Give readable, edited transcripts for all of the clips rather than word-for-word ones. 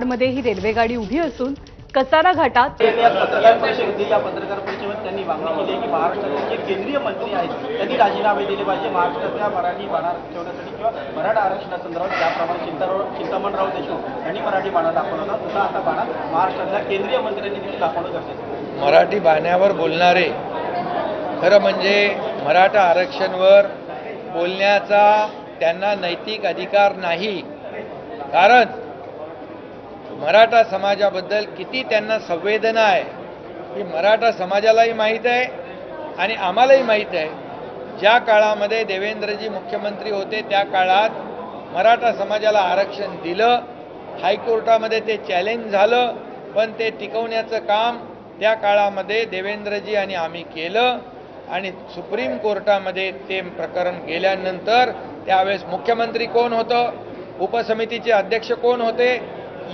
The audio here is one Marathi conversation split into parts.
मध्ये ही रेल्वेगाडी उभी असून कसारा घाटात या पत्रकार परिषदेमध्ये त्यांनी मागणी केली की महाराष्ट्राचे जे केंद्रीय मंत्री आहेत त्यांनी राजीनामे दिले पाहिजे महाराष्ट्रातल्या मराठी बाणा ठेवण्यासाठी किंवा मराठा आरक्षणासंदर्भात ज्याप्रमाणे चिंतामणराव देशमुख यांनी मराठी बाणा दाखवला होता तसा आता बाणा महाराष्ट्रातल्या केंद्रीय मंत्र्यांनी देखील दाखवणं गरजेचं आहे। मराठी बाण्यावर बोलणारे खरं म्हणजे मराठा आरक्षणावर बोलण्याचा त्यांना नैतिक अधिकार नाही, कारण मराठा समाजाबद्दल किती त्यांना संवेदना आहे ही मराठा समाजालाही माहीत आहे आणि आम्हालाही माहीत आहे। ज्या काळामध्ये देवेंद्रजी मुख्यमंत्री होते त्या काळात मराठा समाजाला आरक्षण दिलं, हायकोर्टामध्ये ते चॅलेंज झालं, पण ते टिकवण्याचं काम त्या काळामध्ये देवेंद्रजी आणि आम्ही केलं आणि सुप्रीम कोर्टामध्ये ते प्रकरण गेल्यानंतर त्यावेळेस मुख्यमंत्री कोण होतं, उपसमितीचे अध्यक्ष कोण होते,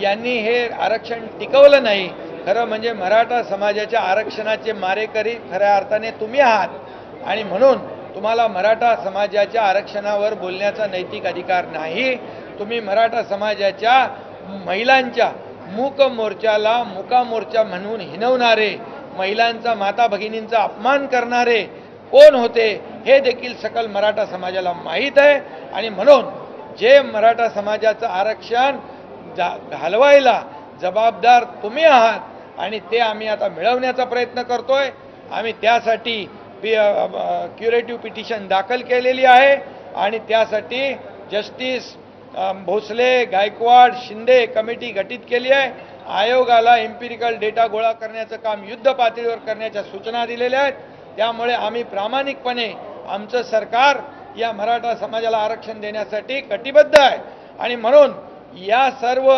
यांनी हे आरक्षण टिकवलं नाही। खरं म्हणजे मराठा समाजाच्या आरक्षणाचे मारेकरी खऱ्या अर्थाने तुम्ही आहात आणि म्हणून तुम्हाला मराठा समाजाच्या आरक्षणावर बोलण्याचा नैतिक अधिकार नाही। तुम्ही मराठा समाजाच्या महिलांच्या मूक मोर्चाला मुका मोर्चा म्हणून हिणवणारे, महिलांचा माता भगिनींचा अपमान करणारे कोण होते हे देखील सकल मराठा समाजाला माहीत आहे आणि म्हणून जे मराठा समाजाचं आरक्षण घालवायला जबाबदार तुम्ही आहात आणि ते आम्ही आता मिळवण्याचा प्रयत्न करतोय। आम्ही त्यासाठी क्युरेटिव्ह पिटिशन दाखल केलेली आहे आणि त्यासाठी जस्टिस भोसले, गायकवाड, शिंदे कमिटी गठीत केली आहे। आयोगाला एम्पिरिकल डेटा गोळा करण्याचं काम युद्ध पातळीवर करण्याच्या सूचना दिलेल्या आहेत। त्यामुळे आम्ही प्रामाणिकपणे आमचं सरकार या मराठा समाजाला आरक्षण देण्यासाठी कटिबद्ध आहे आणि म्हणून या सर्व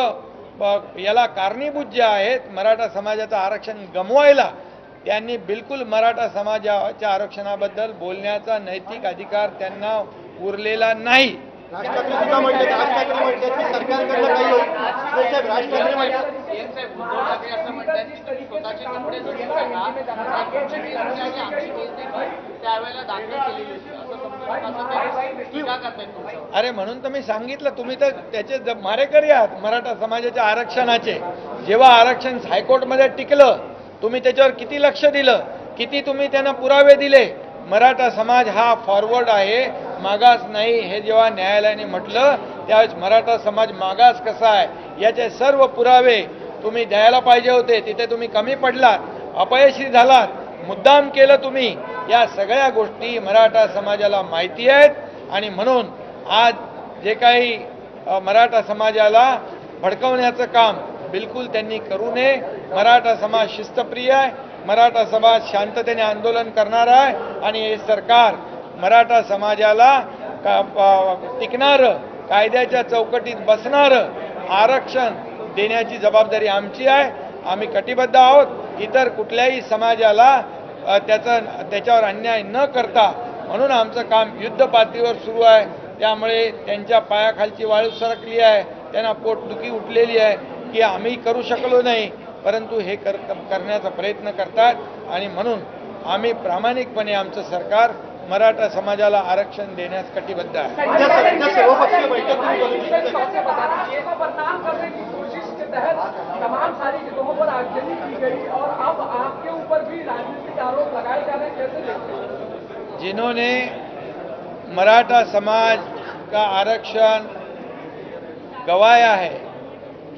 याला कारणीभूत जे आहेत मराठा समाजाचं आरक्षण गमवायला त्यांनी बिलकुल मराठा समाजाच्या आरक्षणाबद्दल बोलण्याचा नैतिक अधिकार त्यांना उरलेला नाही। अरे म्हणून तर मी सांगितलं, तुम्ही तर त्याचे मारेकरी आहात मराठा समाजाच्या आरक्षणाचे। जेव्हा आरक्षण हायकोर्टमध्ये टिकलं तुम्ही त्याच्यावर किती लक्ष दिलं, किती तुम्ही त्यांना पुरावे दिले। मराठा समाज हा फॉरवर्ड आहे, मागास नाही हे जेव्हा न्यायालयाने म्हटलं त्यावेळेस मराठा समाज मागास कसा आहे याचे सर्व पुरावे तुम्ही द्यायला पाहिजे होते। तिथे तुम्ही कमी पडलात, अपयशी झालात, मुद्दाम केलं तुम्ही। या सगळ्या गोष्टी मराठा समाजाला माहिती आहेत आणि म्हणून आज जे काही मराठा समाजाला भडकवण्याचं काम बिलकुल त्यांनी करू नये। मराठा समाज शिस्तप्रिय आहे, मराठा समाज शांततेने आंदोलन करणार आहे आणि हे सरकार मराठा समाजाला टिकणारं, कायद्याच्या चौकटीत बसणारं आरक्षण देण्याची जबाबदारी आमची आहे। आम्ही कटिबद्ध आहोत इतर कुठल्याही समाजाला त्याच्यावर अन्याय न करता, म्हणून आमचं काम युद्ध पातळीवर सुरू आहे। त्यामुळे त्यांच्या पायाखालची वाळू सरकली आहे, त्यांना पोटदुखी उठलेली आहे की आम्ही करू शकलो नाही, परंतु हे करण्याचा प्रयत्न करतात आणि म्हणून आम्ही प्रामाणिकपणे आमचं सरकार मराठा समाजाला आरक्षण देण्यास कटिबद्ध आहे। तमाम सारी जगहों पर आगजनी की गई और अब आपके ऊपर भी राजनीतिक आरोप लगाए जा रहे हैं, कैसे देखते हैं? जिन्होंने मराठा समाज का आरक्षण गवाया है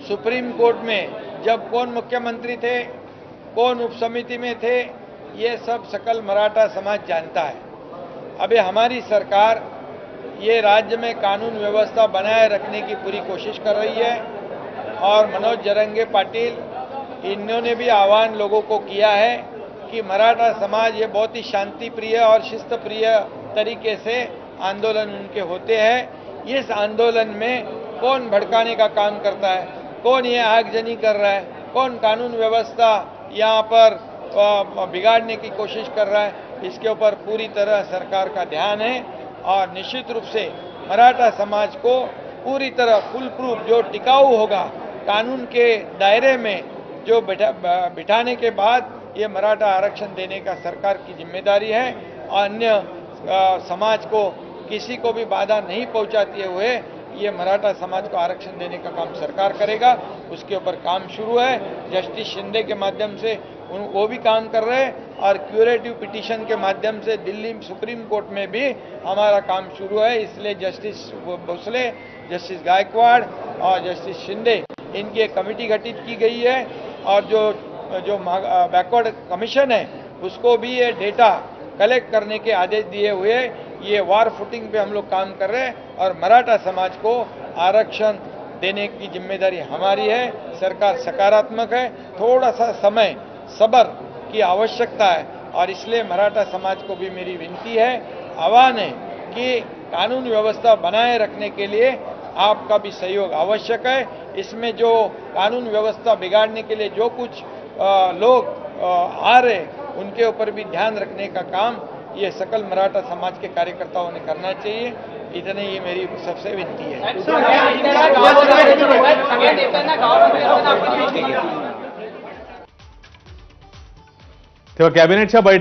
सुप्रीम कोर्ट में, जब कौन मुख्यमंत्री थे, कौन उपसमिति में थे, ये सब सकल मराठा समाज जानता है। अभी हमारी सरकार ये राज्य में कानून व्यवस्था बनाए रखने की पूरी कोशिश कर रही है और मनोज जरंगे पाटिल इन्होंने भी आह्वान लोगों को किया है कि मराठा समाज ये बहुत ही शांति प्रिय और शिस्त प्रिय तरीके से आंदोलन उनके होते हैं। इस आंदोलन में कौन भड़काने का काम करता है, कौन ये आगजनी कर रहा है, कौन कानून व्यवस्था यहाँ पर बिगाड़ने की कोशिश कर रहा है, इसके ऊपर पूरी तरह सरकार का ध्यान है और निश्चित रूप से मराठा समाज को पूरी तरह फुल प्रूफ जो टिकाऊ होगा कानून के दायरे में जो बिठाने के बाद ये मराठा आरक्षण देने का सरकार की जिम्मेदारी है और अन्य समाज को किसी को भी बाधा नहीं पहुंचाते हुए ये मराठा समाज को आरक्षण देने का काम सरकार करेगा। उसके ऊपर काम शुरू है, जस्टिस शिंदे के माध्यम से वो भी काम कर रहे हैं और क्यूरेटिव पिटीशन के माध्यम से दिल्ली सुप्रीम कोर्ट में भी हमारा काम शुरू है। इसलिए जस्टिस भोसले, जस्टिस गायकवाड़ और जस्टिस शिंदे, इनकी एक कमेटी गठित की गई है और जो बैकवर्ड कमीशन है उसको भी ये डेटा कलेक्ट करने के आदेश दिए हुए ये वार फुटिंग पे हम लोग काम कर रहे हैं और मराठा समाज को आरक्षण देने की जिम्मेदारी हमारी है। सरकार सकारात्मक है, थोड़ा सा समय सब्र की आवश्यकता है और इसलिए मराठा समाज को भी मेरी विनती है, आह्वान है कि कानून व्यवस्था बनाए रखने के लिए आपका भी सहयोग आवश्यक है। इसमें जो कानून व्यवस्था बिगाड़ने के लिए जो कुछ लोग आ रहे उनके ऊपर भी ध्यान रखने का काम ये सकल मराठा समाज के कार्यकर्ताओं ने करना चाहिए। इतने ही मेरी सबसे विनती है। तेव्हा कॅबिनेटच्या बैठकीत